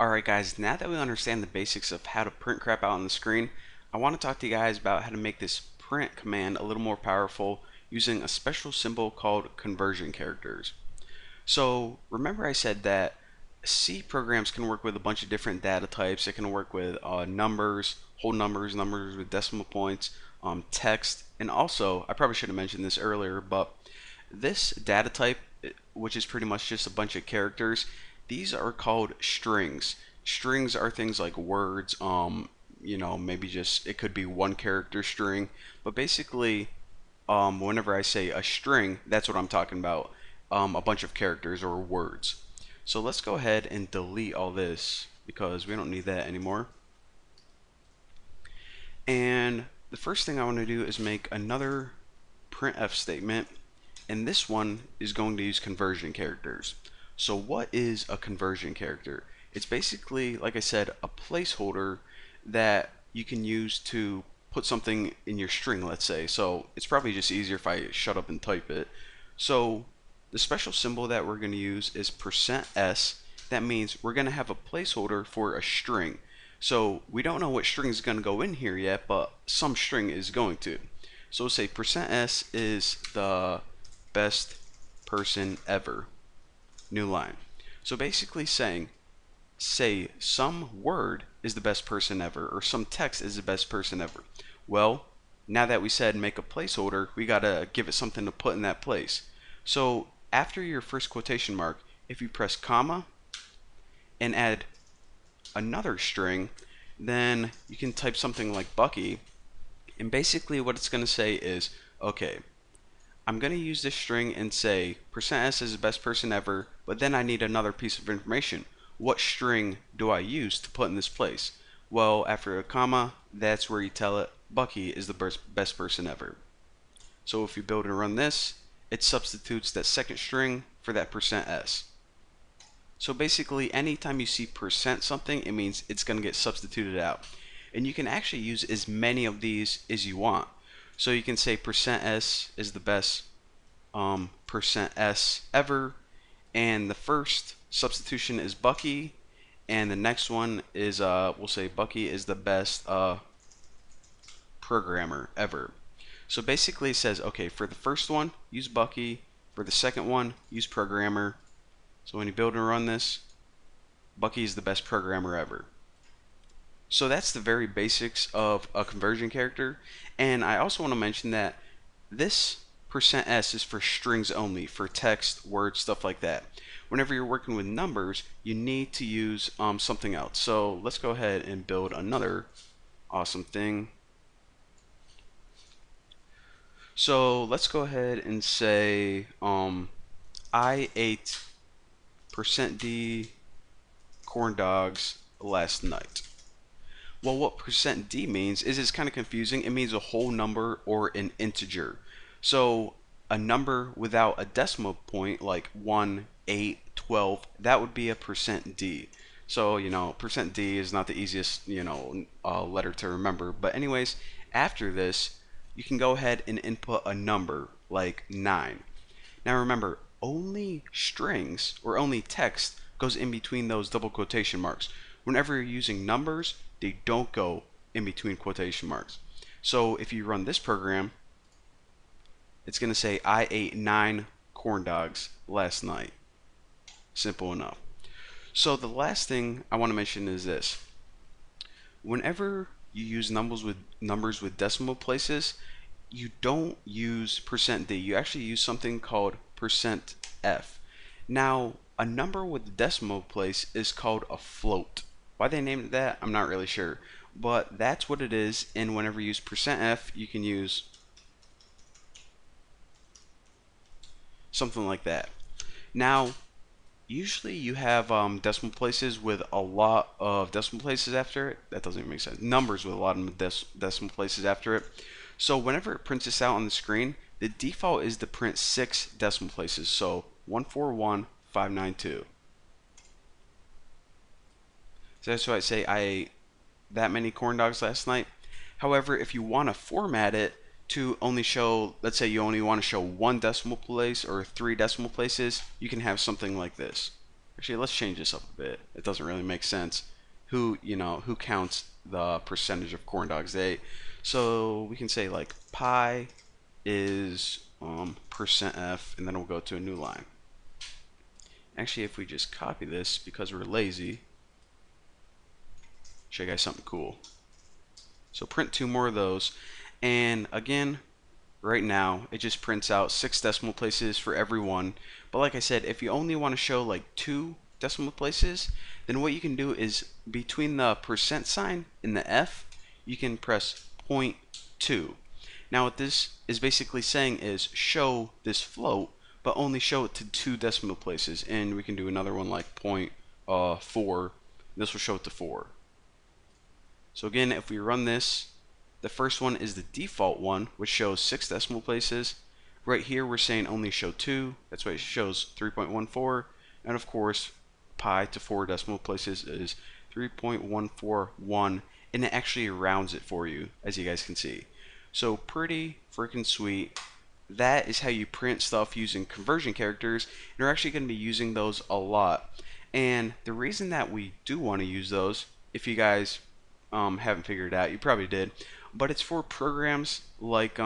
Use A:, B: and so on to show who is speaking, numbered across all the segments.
A: Alright guys, now that we understand the basics of how to print crap out on the screen, I want to talk to you guys about how to make this print command a little more powerful using a special symbol called conversion characters. So remember I said that C programs can work with a bunch of different data types. It can work with numbers, whole numbers, numbers with decimal points, text, and also, I probably should have mentioned this earlier, but this data type, which is pretty much just a bunch of characters, these are called strings. Strings are things like words, maybe just it could be one character string, but basically, whenever I say a string, that's what I'm talking about. A bunch of characters or words. So let's go ahead and delete all this because we don't need that anymore. And the first thing I want to do is make another printf statement, and this one is going to use conversion characters. So what is a conversion character? It's basically, like I said, a placeholder that you can use to put something in your string, let's say. So it's probably just easier if I shut up and type it. So the special symbol that we're going to use is %s. That means we're going to have a placeholder for a string. So we don't know what string is going to go in here yet, but some string is going to. So we'll say %s is the best person ever. New line. So basically saying, say some word is the best person ever, or some text is the best person ever. Well, now that we said make a placeholder, we gotta give it something to put in that place. So after your first quotation mark, if you press comma and add another string, then you can type something like Bucky, and basically what it's going to say is, okay, I'm going to use this string and say %s is the best person ever, but then I need another piece of information. What string do I use to put in this place? Well, after a comma, that's where you tell it Bucky is the best person ever. So if you build and run this, it substitutes that second string for that %s. So basically, anytime you see percent something, it means it's going to get substituted out. And you can actually use as many of these as you want. So you can say %s is the best %s ever, and the first substitution is Bucky, and the next one is we'll say Bucky is the best programmer ever. So basically it says, okay, for the first one, use Bucky. For the second one, use programmer. So when you build and run this, Bucky is the best programmer ever. So that's the very basics of a conversion character. And I also want to mention that this %s is for strings only, for text, words, stuff like that. Whenever you're working with numbers, you need to use something else. So let's go ahead and build another awesome thing. So let's go ahead and say I ate %d corn dogs last night. Well, what %d means is it's kind of confusing. It means a whole number or an integer. So a number without a decimal point, like 1, 8, 12, that would be a %d. So, %d is not the easiest, letter to remember. But anyways, after this, you can go ahead and input a number like 9. Now remember, only strings or only text goes in between those double quotation marks. Whenever you're using numbers, they don't go in between quotation marks. So if you run this program, it's going to say I ate 9 corn dogs last night. Simple enough. So the last thing I want to mention is this. Whenever you use numbers with decimal places, you don't use %d. You actually use something called %f. Now, a number with a decimal place is called a float. Why they named it that, I'm not really sure. But that's what it is, and whenever you use %f, you can use something like that. Now, usually you have decimal places with a lot of decimal places after it. That doesn't even make sense. Numbers with a lot of decimal places after it. So whenever it prints this out on the screen, the default is to print 6 decimal places. So 141592. So that's why I say I ate that many corn dogs last night. However, if you want to format it to only show, let's say you only want to show 1 decimal place or 3 decimal places, you can have something like this. Actually, let's change this up a bit. It doesn't really make sense. Who counts the percentage of corn dogs they ate? So we can say like pi is percent %f, and then we'll go to a new line. Actually, if we just copy this because we're lazy, show you guys something cool. So print 2 more of those, and again, right now it just prints out 6 decimal places for every one. But like I said, if you only want to show like 2 decimal places, then what you can do is between the percent sign and the F, you can press 0.2. Now what this is basically saying is show this float, but only show it to 2 decimal places. And we can do another one like 0.4. This will show it to 4. So again, if we run this, the first one is the default one, which shows 6 decimal places. Right here, we're saying only show 2. That's why it shows 3.14. And of course, pi to 4 decimal places is 3.141. And it actually rounds it for you, as you guys can see. So pretty freaking sweet. That is how you print stuff using conversion characters. And we're actually going to be using those a lot. And the reason that we do want to use those, if you guys haven't figured it out, you probably did, but it's for programs like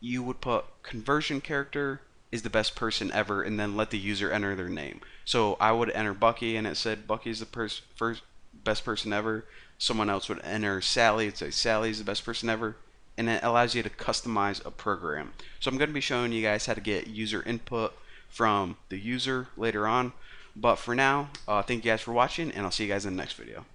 A: you would put conversion character is the best person ever, and then let the user enter their name. So I would enter Bucky, and it said Bucky is the first best person ever. Someone else would enter Sally, it'd say Sally is the best person ever, and it allows you to customize a program. So I'm going to be showing you guys how to get user input from the user later on. But for now, thank you guys for watching, and I'll see you guys in the next video.